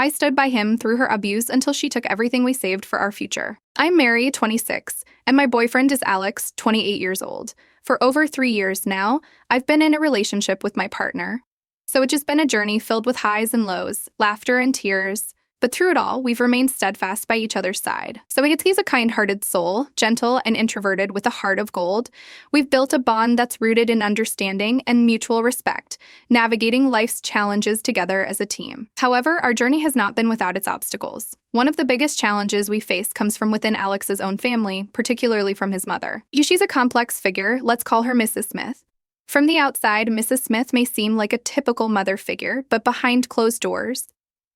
I stood by him through her abuse until she took everything we saved for our future. I'm Mary, 26, and my boyfriend is Alex, 28 years old. For over 3 years now, I've been in a relationship with my partner. So it's just been a journey filled with highs and lows, laughter and tears. But through it all, we've remained steadfast by each other's side. So he's a kind-hearted soul, gentle and introverted with a heart of gold. We've built a bond that's rooted in understanding and mutual respect, navigating life's challenges together as a team. However, our journey has not been without its obstacles. One of the biggest challenges we face comes from within Alex's own family, particularly from his mother. She's a complex figure, let's call her Mrs. Smith. From the outside, Mrs. Smith may seem like a typical mother figure, but behind closed doors,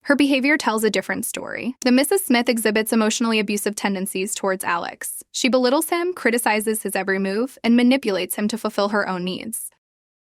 her behavior tells a different story. The Mrs. Smith exhibits emotionally abusive tendencies towards Alex. She belittles him, criticizes his every move, and manipulates him to fulfill her own needs.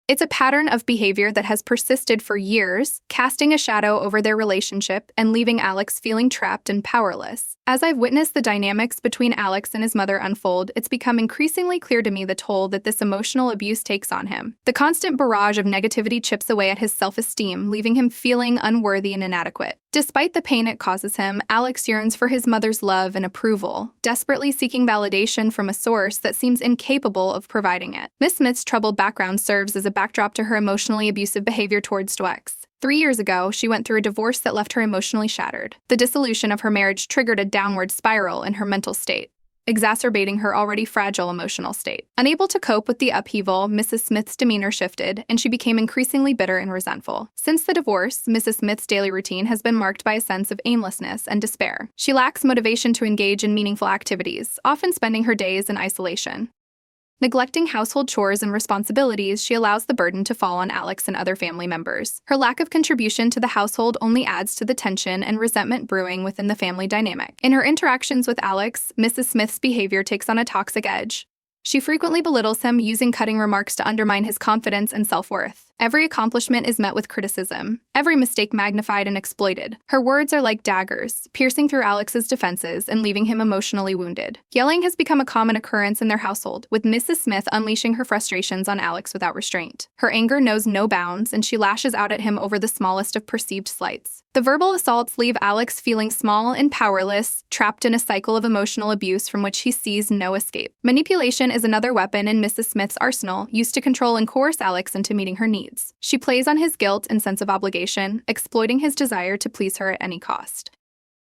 It's a pattern of behavior that has persisted for years, casting a shadow over their relationship and leaving Alex feeling trapped and powerless. As I've witnessed the dynamics between Alex and his mother unfold, it's become increasingly clear to me the toll that this emotional abuse takes on him. The constant barrage of negativity chips away at his self-esteem, leaving him feeling unworthy and inadequate. Despite the pain it causes him, Alex yearns for his mother's love and approval, desperately seeking validation from a source that seems incapable of providing it. Miss Smith's troubled background serves as a backdrop to her emotionally abusive behavior towards Dwex. 3 years ago, she went through a divorce that left her emotionally shattered. The dissolution of her marriage triggered a downward spiral in her mental state, exacerbating her already fragile emotional state. Unable to cope with the upheaval, Mrs. Smith's demeanor shifted, and she became increasingly bitter and resentful. Since the divorce, Mrs. Smith's daily routine has been marked by a sense of aimlessness and despair. She lacks motivation to engage in meaningful activities, often spending her days in isolation. Neglecting household chores and responsibilities, she allows the burden to fall on Alex and other family members. Her lack of contribution to the household only adds to the tension and resentment brewing within the family dynamic. In her interactions with Alex, Mrs. Smith's behavior takes on a toxic edge. She frequently belittles him, using cutting remarks to undermine his confidence and self-worth. Every accomplishment is met with criticism, every mistake magnified and exploited. Her words are like daggers, piercing through Alex's defenses and leaving him emotionally wounded. Yelling has become a common occurrence in their household, with Mrs. Smith unleashing her frustrations on Alex without restraint. Her anger knows no bounds, and she lashes out at him over the smallest of perceived slights. The verbal assaults leave Alex feeling small and powerless, trapped in a cycle of emotional abuse from which he sees no escape. Manipulation is another weapon in Mrs. Smith's arsenal, used to control and coerce Alex into meeting her needs. She plays on his guilt and sense of obligation, exploiting his desire to please her at any cost.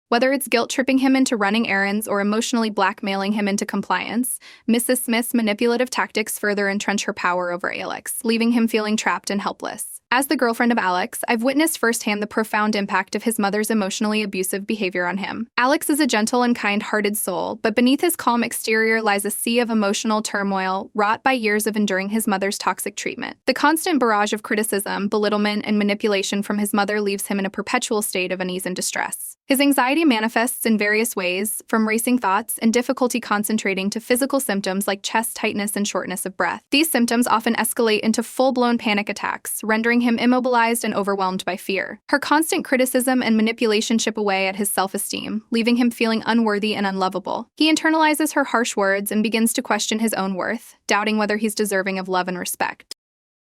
Whether it's guilt-tripping him into running errands or emotionally blackmailing him into compliance, Mrs. Smith's manipulative tactics further entrench her power over Alex, leaving him feeling trapped and helpless. As the girlfriend of Alex, I've witnessed firsthand the profound impact of his mother's emotionally abusive behavior on him. Alex is a gentle and kind-hearted soul, but beneath his calm exterior lies a sea of emotional turmoil wrought by years of enduring his mother's toxic treatment. The constant barrage of criticism, belittlement, and manipulation from his mother leaves him in a perpetual state of unease and distress. His anxiety manifests in various ways, from racing thoughts and difficulty concentrating to physical symptoms like chest tightness and shortness of breath. These symptoms often escalate into full-blown panic attacks, rendering him immobilized and overwhelmed by fear. Her constant criticism and manipulation chip away at his self-esteem, leaving him feeling unworthy and unlovable. He internalizes her harsh words and begins to question his own worth, doubting whether he's deserving of love and respect.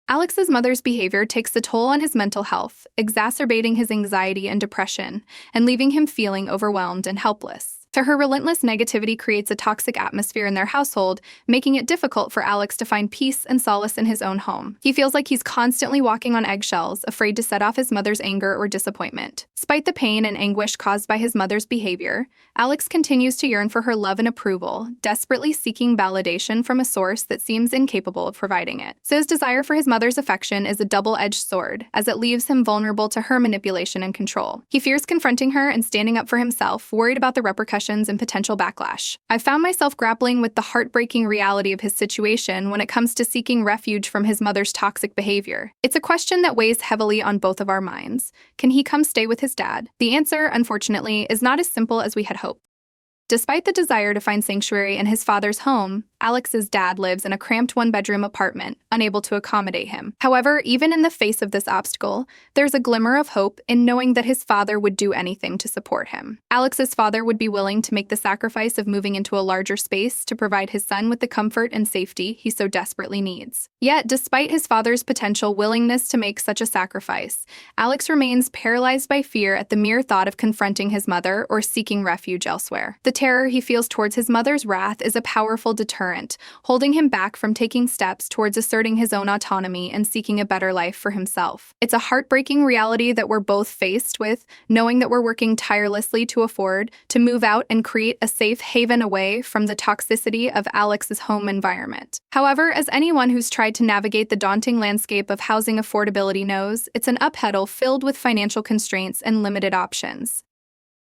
Alex's mother's behavior takes the toll on his mental health, exacerbating his anxiety and depression, and leaving him feeling overwhelmed and helpless. So her relentless negativity creates a toxic atmosphere in their household, making it difficult for Alex to find peace and solace in his own home. He feels like he's constantly walking on eggshells, afraid to set off his mother's anger or disappointment. Despite the pain and anguish caused by his mother's behavior, Alex continues to yearn for her love and approval, desperately seeking validation from a source that seems incapable of providing it. So his desire for his mother's affection is a double-edged sword, as it leaves him vulnerable to her manipulation and control. He fears confronting her and standing up for himself, worried about the repercussions and potential backlash. I've found myself grappling with the heartbreaking reality of his situation when it comes to seeking refuge from his mother's toxic behavior. It's a question that weighs heavily on both of our minds. Can he come stay with his dad? The answer, unfortunately, is not as simple as we had hoped. Despite the desire to find sanctuary in his father's home, Alex's dad lives in a cramped one-bedroom apartment, unable to accommodate him. However, even in the face of this obstacle, there's a glimmer of hope in knowing that his father would do anything to support him. Alex's father would be willing to make the sacrifice of moving into a larger space to provide his son with the comfort and safety he so desperately needs. Yet, despite his father's potential willingness to make such a sacrifice, Alex remains paralyzed by fear at the mere thought of confronting his mother or seeking refuge elsewhere. The terror he feels towards his mother's wrath is a powerful deterrent, holding him back from taking steps towards asserting his own autonomy and seeking a better life for himself. It's a heartbreaking reality that we're both faced with, knowing that we're working tirelessly to afford to move out and create a safe haven away from the toxicity of Alex's home environment. However, as anyone who's tried to navigate the daunting landscape of housing affordability knows, it's an uphill filled with financial constraints and limited options.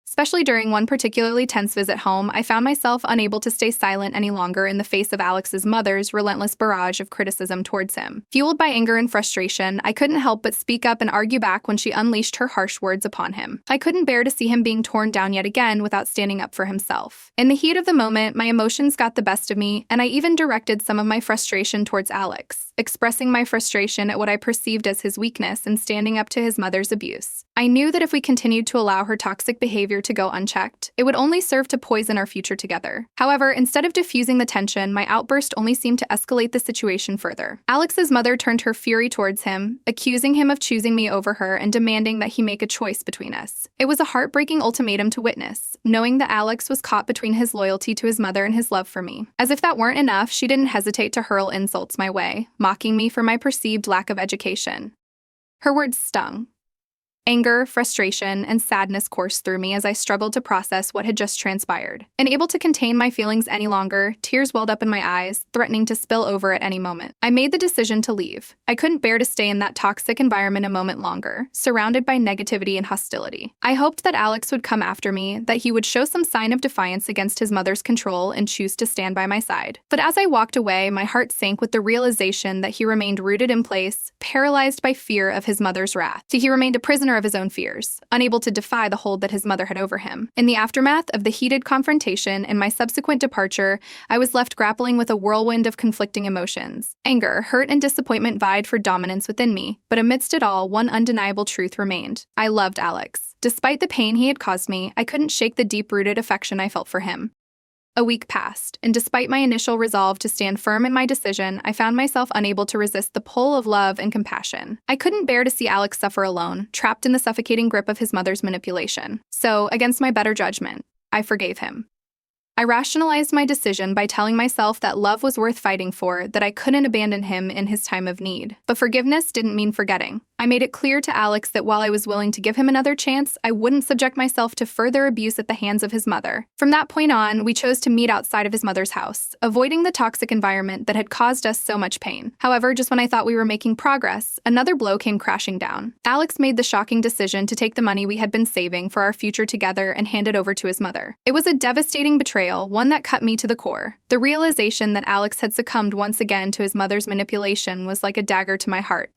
Especially during one particularly tense visit home, I found myself unable to stay silent any longer in the face of Alex's mother's relentless barrage of criticism towards him. Fueled by anger and frustration, I couldn't help but speak up and argue back when she unleashed her harsh words upon him. I couldn't bear to see him being torn down yet again without standing up for himself. In the heat of the moment, my emotions got the best of me, and I even directed some of my frustration towards Alex, expressing my frustration at what I perceived as his weakness and standing up to his mother's abuse. I knew that if we continued to allow her toxic behavior to go unchecked, it would only serve to poison our future together. However, instead of diffusing the tension, my outburst only seemed to escalate the situation further. Alex's mother turned her fury towards him, accusing him of choosing me over her and demanding that he make a choice between us. It was a heartbreaking ultimatum to witness, knowing that Alex was caught between his loyalty to his mother and his love for me. As if that weren't enough, she didn't hesitate to hurl insults my way, mocking me for my perceived lack of education. Her words stung. Anger, frustration, and sadness coursed through me as I struggled to process what had just transpired. Unable to contain my feelings any longer, tears welled up in my eyes, threatening to spill over at any moment. I made the decision to leave. I couldn't bear to stay in that toxic environment a moment longer, surrounded by negativity and hostility. I hoped that Alex would come after me, that he would show some sign of defiance against his mother's control and choose to stand by my side. But as I walked away, my heart sank with the realization that he remained rooted in place, paralyzed by fear of his mother's wrath. He remained a prisoner of his own fears, unable to defy the hold that his mother had over him. In the aftermath of the heated confrontation and my subsequent departure, I was left grappling with a whirlwind of conflicting emotions. Anger, hurt, and disappointment vied for dominance within me, but amidst it all, one undeniable truth remained. I loved Alex. Despite the pain he had caused me, I couldn't shake the deep-rooted affection I felt for him. A week passed, and despite my initial resolve to stand firm in my decision, I found myself unable to resist the pull of love and compassion. I couldn't bear to see Alex suffer alone, trapped in the suffocating grip of his mother's manipulation. So, against my better judgment, I forgave him. I rationalized my decision by telling myself that love was worth fighting for, that I couldn't abandon him in his time of need. But forgiveness didn't mean forgetting. I made it clear to Alex that while I was willing to give him another chance, I wouldn't subject myself to further abuse at the hands of his mother. From that point on, we chose to meet outside of his mother's house, avoiding the toxic environment that had caused us so much pain. However, just when I thought we were making progress, another blow came crashing down. Alex made the shocking decision to take the money we had been saving for our future together and hand it over to his mother. It was a devastating betrayal, one that cut me to the core. The realization that Alex had succumbed once again to his mother's manipulation was like a dagger to my heart.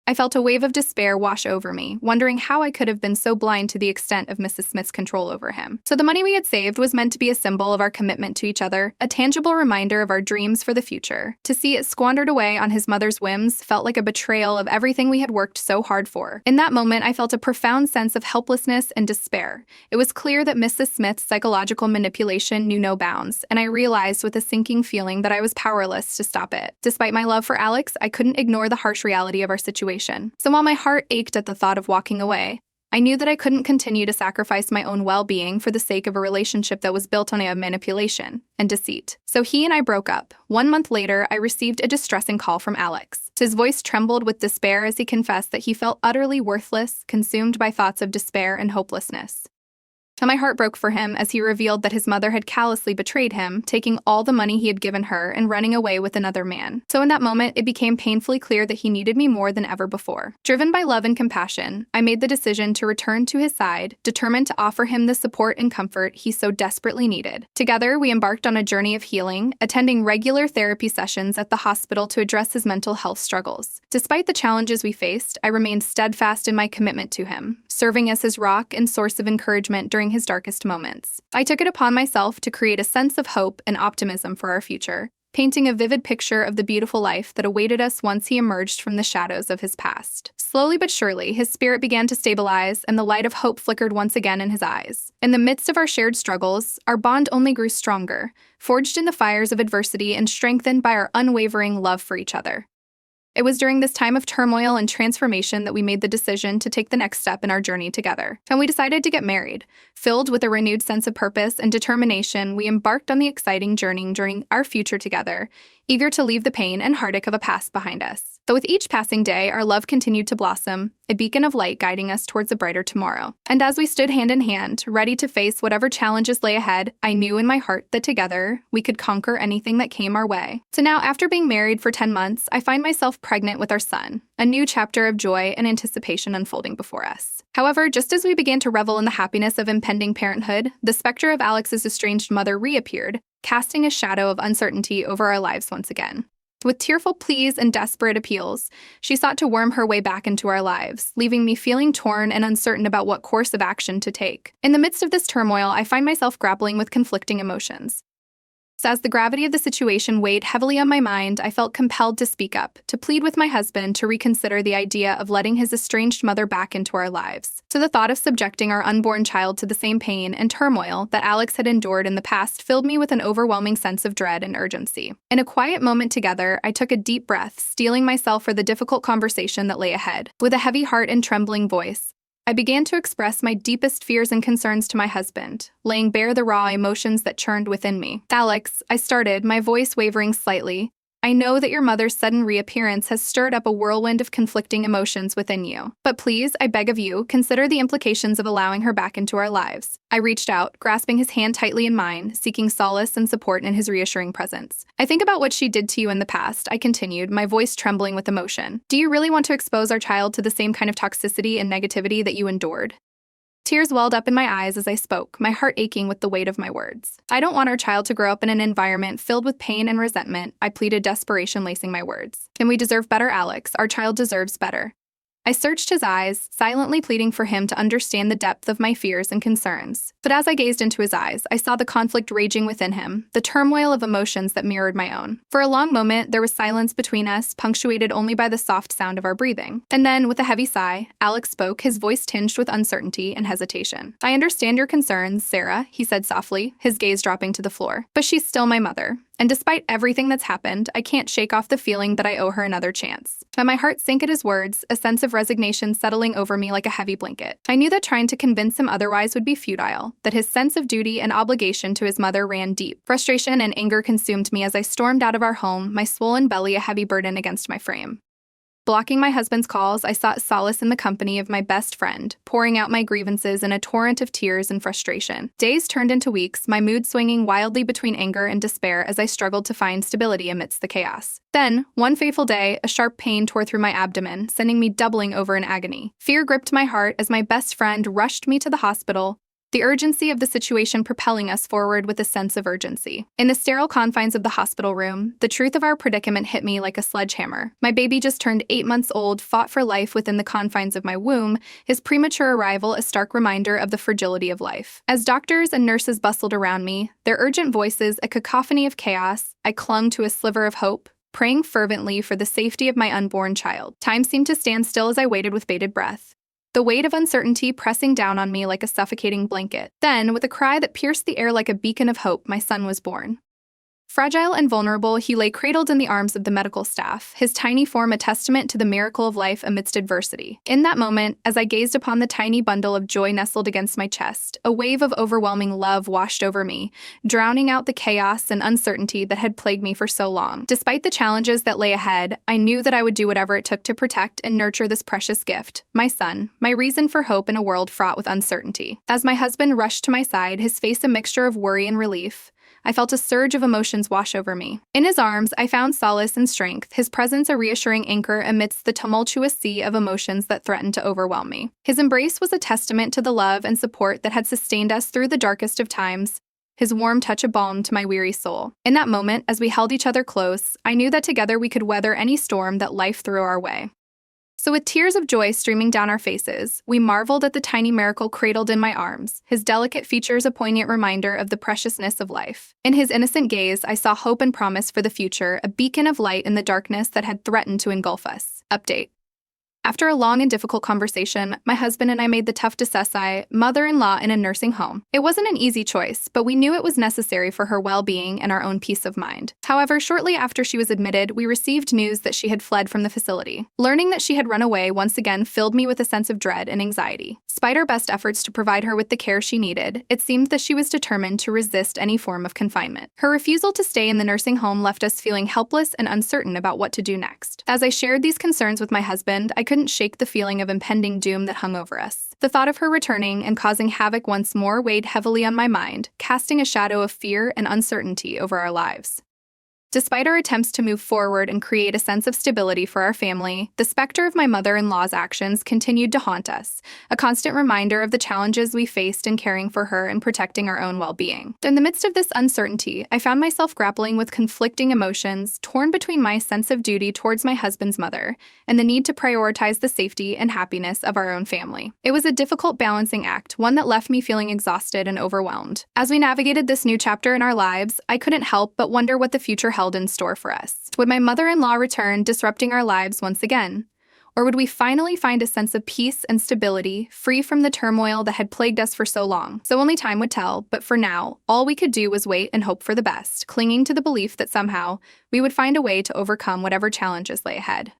I felt a wave of despair wash over me, wondering how I could have been so blind to the extent of Mrs. Smith's control over him. So the money we had saved was meant to be a symbol of our commitment to each other, a tangible reminder of our dreams for the future. To see it squandered away on his mother's whims felt like a betrayal of everything we had worked so hard for. In that moment, I felt a profound sense of helplessness and despair. It was clear that Mrs. Smith's psychological manipulation knew no bounds, and I realized with a sinking feeling that I was powerless to stop it. Despite my love for Alex, I couldn't ignore the harsh reality of our situation. So while my heart ached at the thought of walking away, I knew that I couldn't continue to sacrifice my own well-being for the sake of a relationship that was built on a manipulation and deceit. So he and I broke up. 1 month later, I received a distressing call from Alex. His voice trembled with despair as he confessed that he felt utterly worthless, consumed by thoughts of despair and hopelessness. And my heart broke for him as he revealed that his mother had callously betrayed him, taking all the money he had given her and running away with another man. So in that moment, it became painfully clear that he needed me more than ever before. Driven by love and compassion, I made the decision to return to his side, determined to offer him the support and comfort he so desperately needed. Together, we embarked on a journey of healing, attending regular therapy sessions at the hospital to address his mental health struggles. Despite the challenges we faced, I remained steadfast in my commitment to him, serving as his rock and source of encouragement during his darkest moments. I took it upon myself to create a sense of hope and optimism for our future, painting a vivid picture of the beautiful life that awaited us once he emerged from the shadows of his past. Slowly but surely, his spirit began to stabilize, and the light of hope flickered once again in his eyes. In the midst of our shared struggles, our bond only grew stronger, forged in the fires of adversity and strengthened by our unwavering love for each other. It was during this time of turmoil and transformation that we made the decision to take the next step in our journey together. And we decided to get married. Filled with a renewed sense of purpose and determination, we embarked on the exciting journey during our future together, eager to leave the pain and heartache of a past behind us. But with each passing day, our love continued to blossom, a beacon of light guiding us towards a brighter tomorrow. And as we stood hand in hand, ready to face whatever challenges lay ahead, I knew in my heart that together, we could conquer anything that came our way. So now, after being married for 10 months, I find myself pregnant with our son, a new chapter of joy and anticipation unfolding before us. However, just as we began to revel in the happiness of impending parenthood, the specter of Alex's estranged mother reappeared, casting a shadow of uncertainty over our lives once again. With tearful pleas and desperate appeals, she sought to worm her way back into our lives, leaving me feeling torn and uncertain about what course of action to take. In the midst of this turmoil, I find myself grappling with conflicting emotions. So as the gravity of the situation weighed heavily on my mind, I felt compelled to speak up, to plead with my husband to reconsider the idea of letting his estranged mother back into our lives. So the thought of subjecting our unborn child to the same pain and turmoil that Alex had endured in the past filled me with an overwhelming sense of dread and urgency. In a quiet moment together, I took a deep breath, steeling myself for the difficult conversation that lay ahead. With a heavy heart and trembling voice, I began to express my deepest fears and concerns to my husband, laying bare the raw emotions that churned within me. "Alex," I started, my voice wavering slightly, "I know that your mother's sudden reappearance has stirred up a whirlwind of conflicting emotions within you. But please, I beg of you, consider the implications of allowing her back into our lives." I reached out, grasping his hand tightly in mine, seeking solace and support in his reassuring presence. "I think about what she did to you in the past," I continued, my voice trembling with emotion. "Do you really want to expose our child to the same kind of toxicity and negativity that you endured?" Tears welled up in my eyes as I spoke, my heart aching with the weight of my words. "I don't want our child to grow up in an environment filled with pain and resentment," I pleaded, desperation lacing my words. "And we deserve better, Alex. Our child deserves better." I searched his eyes, silently pleading for him to understand the depth of my fears and concerns. But as I gazed into his eyes, I saw the conflict raging within him, the turmoil of emotions that mirrored my own. For a long moment, there was silence between us, punctuated only by the soft sound of our breathing. And then, with a heavy sigh, Alex spoke, his voice tinged with uncertainty and hesitation. "I understand your concerns, Sarah," he said softly, his gaze dropping to the floor. "But she's still my mother. And despite everything that's happened, I can't shake off the feeling that I owe her another chance." But my heart sank at his words, a sense of resignation settling over me like a heavy blanket. I knew that trying to convince him otherwise would be futile, that his sense of duty and obligation to his mother ran deep. Frustration and anger consumed me as I stormed out of our home, my swollen belly a heavy burden against my frame. Blocking my husband's calls, I sought solace in the company of my best friend, pouring out my grievances in a torrent of tears and frustration. Days turned into weeks, my mood swinging wildly between anger and despair as I struggled to find stability amidst the chaos. Then, one fateful day, a sharp pain tore through my abdomen, sending me doubling over in agony. Fear gripped my heart as my best friend rushed me to the hospital, the urgency of the situation propelling us forward with a sense of urgency. In the sterile confines of the hospital room, the truth of our predicament hit me like a sledgehammer. My baby just turned 8 months old, fought for life within the confines of my womb, his premature arrival a stark reminder of the fragility of life. As doctors and nurses bustled around me, their urgent voices a cacophony of chaos, I clung to a sliver of hope, praying fervently for the safety of my unborn child. Time seemed to stand still as I waited with bated breath, the weight of uncertainty pressing down on me like a suffocating blanket. Then, with a cry that pierced the air like a beacon of hope, my son was born. Fragile and vulnerable, he lay cradled in the arms of the medical staff, his tiny form a testament to the miracle of life amidst adversity. In that moment, as I gazed upon the tiny bundle of joy nestled against my chest, a wave of overwhelming love washed over me, drowning out the chaos and uncertainty that had plagued me for so long. Despite the challenges that lay ahead, I knew that I would do whatever it took to protect and nurture this precious gift, my son, my reason for hope in a world fraught with uncertainty. As my husband rushed to my side, his face a mixture of worry and relief, I felt a surge of emotions wash over me. In his arms, I found solace and strength, his presence a reassuring anchor amidst the tumultuous sea of emotions that threatened to overwhelm me. His embrace was a testament to the love and support that had sustained us through the darkest of times, his warm touch a balm to my weary soul. In that moment, as we held each other close, I knew that together we could weather any storm that life threw our way. So with tears of joy streaming down our faces, we marveled at the tiny miracle cradled in my arms, his delicate features a poignant reminder of the preciousness of life. In his innocent gaze, I saw hope and promise for the future, a beacon of light in the darkness that had threatened to engulf us. Update. After a long and difficult conversation, my husband and I made the tough decisive mother-in-law in a nursing home. It wasn't an easy choice, but we knew it was necessary for her well-being and our own peace of mind. However, shortly after she was admitted, we received news that she had fled from the facility. Learning that she had run away once again filled me with a sense of dread and anxiety. Despite our best efforts to provide her with the care she needed, it seemed that she was determined to resist any form of confinement. Her refusal to stay in the nursing home left us feeling helpless and uncertain about what to do next. As I shared these concerns with my husband, I couldn't shake the feeling of impending doom that hung over us. The thought of her returning and causing havoc once more weighed heavily on my mind, casting a shadow of fear and uncertainty over our lives. Despite our attempts to move forward and create a sense of stability for our family, the specter of my mother-in-law's actions continued to haunt us, a constant reminder of the challenges we faced in caring for her and protecting our own well-being. In the midst of this uncertainty, I found myself grappling with conflicting emotions, torn between my sense of duty towards my husband's mother and the need to prioritize the safety and happiness of our own family. It was a difficult balancing act, one that left me feeling exhausted and overwhelmed. As we navigated this new chapter in our lives, I couldn't help but wonder what the future held in store for us. Would my mother-in-law return, disrupting our lives once again? Or would we finally find a sense of peace and stability, free from the turmoil that had plagued us for so long? So only time would tell, but for now, all we could do was wait and hope for the best, clinging to the belief that somehow we would find a way to overcome whatever challenges lay ahead.